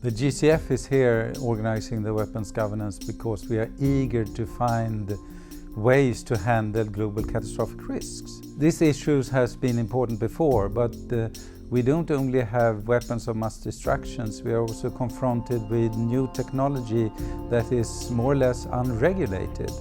The GCF is here organizing the weapons governance because we are eager to find ways to handle global catastrophic risks. These issues has been important before, but we don't only have weapons of mass destruction, we are also confronted with new technology that is more or less unregulated.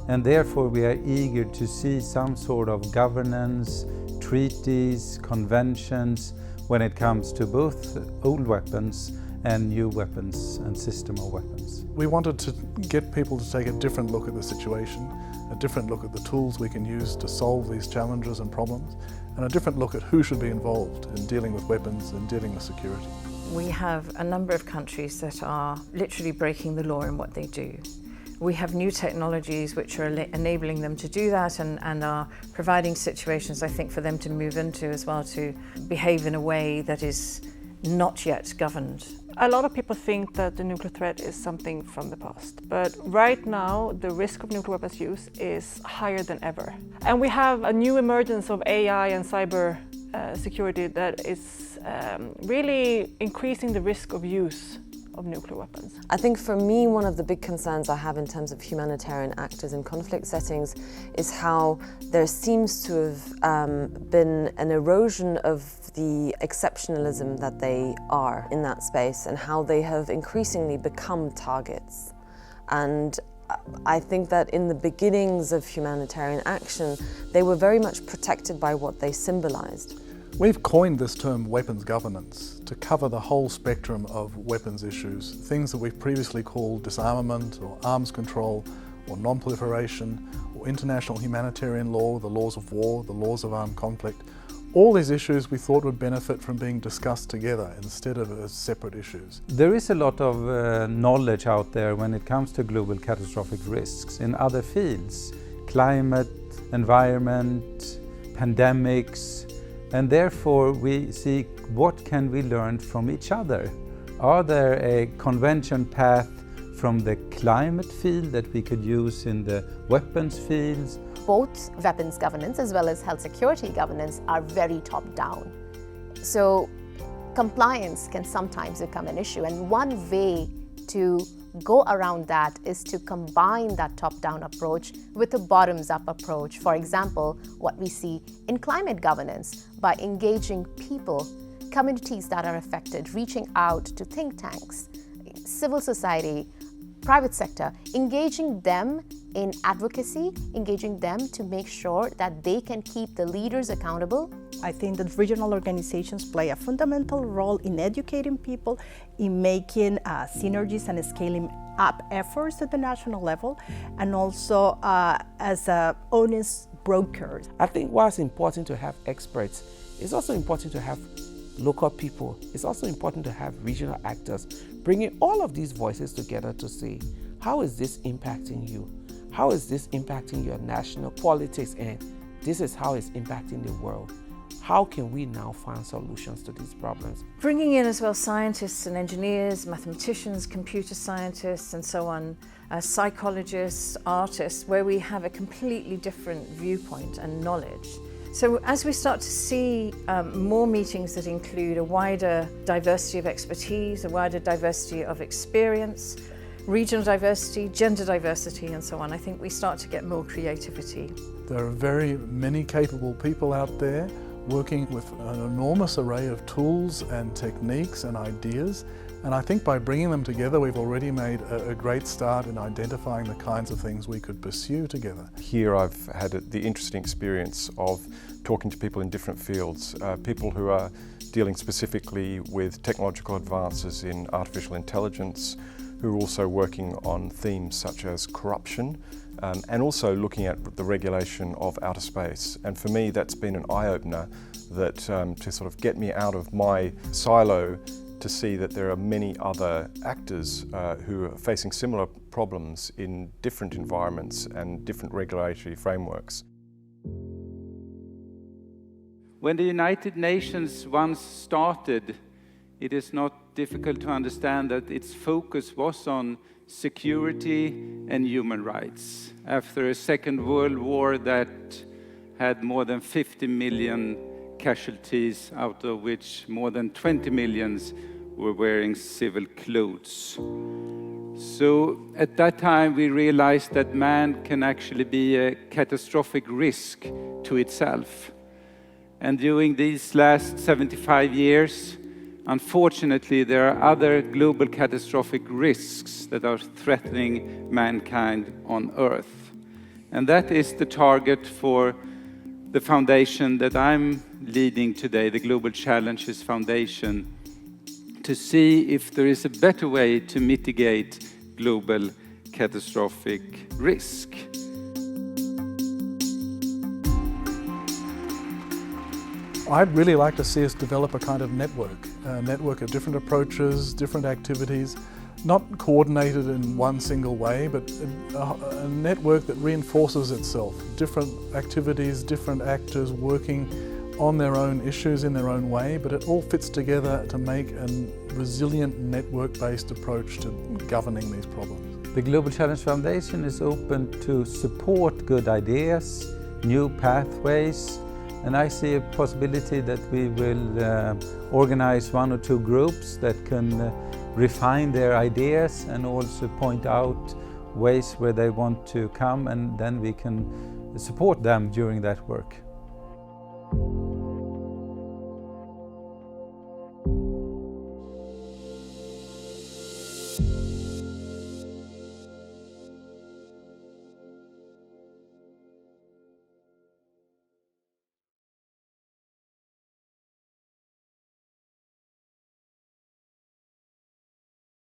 And therefore we are eager to see some sort of governance, treaties, conventions when it comes to both old weapons and new weapons and system of weapons. We wanted to get people to take a different look at the situation, a different look at the tools we can use to solve these challenges and problems, and a different look at who should be involved in dealing with weapons and dealing with security. We have a number of countries that are literally breaking the law in what they do. We have new technologies which are enabling them to do that and are providing situations, I think, for them to move into as well, to behave in a way that is not yet governed. A lot of people think that the nuclear threat is something from the past, but right now the risk of nuclear weapons use is higher than ever. And we have a new emergence of AI and cyber security that is really increasing the risk of use of nuclear weapons. I think for me, one of the big concerns I have in terms of humanitarian actors in conflict settings is how there seems to have been an erosion of the exceptionalism that they are in that space and how they have increasingly become targets. And I think that in the beginnings of humanitarian action, they were very much protected by what they symbolized. We've coined this term weapons governance to cover the whole spectrum of weapons issues, things that we've previously called disarmament or arms control or non-proliferation or international humanitarian law, the laws of war, the laws of armed conflict. All these issues we thought would benefit from being discussed together instead of as separate issues. There is a lot of knowledge out there when it comes to global catastrophic risks in other fields, climate, environment, pandemics, and therefore we see what can we learn from each other. Are there a convention path from the climate field that we could use in the weapons fields? Both weapons governance as well as health security governance are very top-down. So compliance can sometimes become an issue, and one way to go around that is to combine that top-down approach with a bottoms-up approach. For example, what we see in climate governance by engaging people, communities that are affected, reaching out to think tanks, civil society, private sector, engaging them in advocacy, engaging them to make sure that they can keep the leaders accountable. I think that regional organizations play a fundamental role in educating people, in making synergies and scaling up efforts at the national level, and also as honest brokers. I think while it's important to have experts, it's also important to have local people. It's also important to have regional actors, bringing all of these voices together to say, how is this impacting you? How is this impacting your national politics? And this is how it's impacting the world. How can we now find solutions to these problems? Bringing in as well scientists and engineers, mathematicians, computer scientists and so on, psychologists, artists, where we have a completely different viewpoint and knowledge. So as we start to see more meetings that include a wider diversity of expertise, a wider diversity of experience, regional diversity, gender diversity and so on, I think we start to get more creativity. There are very many capable people out there working with an enormous array of tools and techniques and ideas, and I think by bringing them together we've already made a great start in identifying the kinds of things we could pursue together. Here I've had the interesting experience of talking to people in different fields, people who are dealing specifically with technological advances in artificial intelligence, who are also working on themes such as corruption and also looking at the regulation of outer space. And for me that's been an eye-opener that to sort of get me out of my silo to see that there are many other actors who are facing similar problems in different environments and different regulatory frameworks. When the United Nations once started, it is not difficult to understand that its focus was on security and human rights. After a Second World War that had more than 50 million casualties, out of which more than 20 million were wearing civil clothes. So at that time we realized that man can actually be a catastrophic risk to itself. And during these last 75 years, unfortunately, there are other global catastrophic risks that are threatening mankind on Earth. And that is the target for the foundation that I'm leading today, the Global Challenges Foundation, to see if there is a better way to mitigate global catastrophic risk. I'd really like to see us develop a kind of network of different approaches, different activities, not coordinated in one single way, but a network that reinforces itself. Different activities, different actors working on their own issues in their own way, but it all fits together to make a resilient network-based approach to governing these problems. The Global Challenge Foundation is open to support good ideas, new pathways, and I see a possibility that we will organize 1 or 2 groups that can refine their ideas and also point out ways where they want to come, and then we can support them during that work.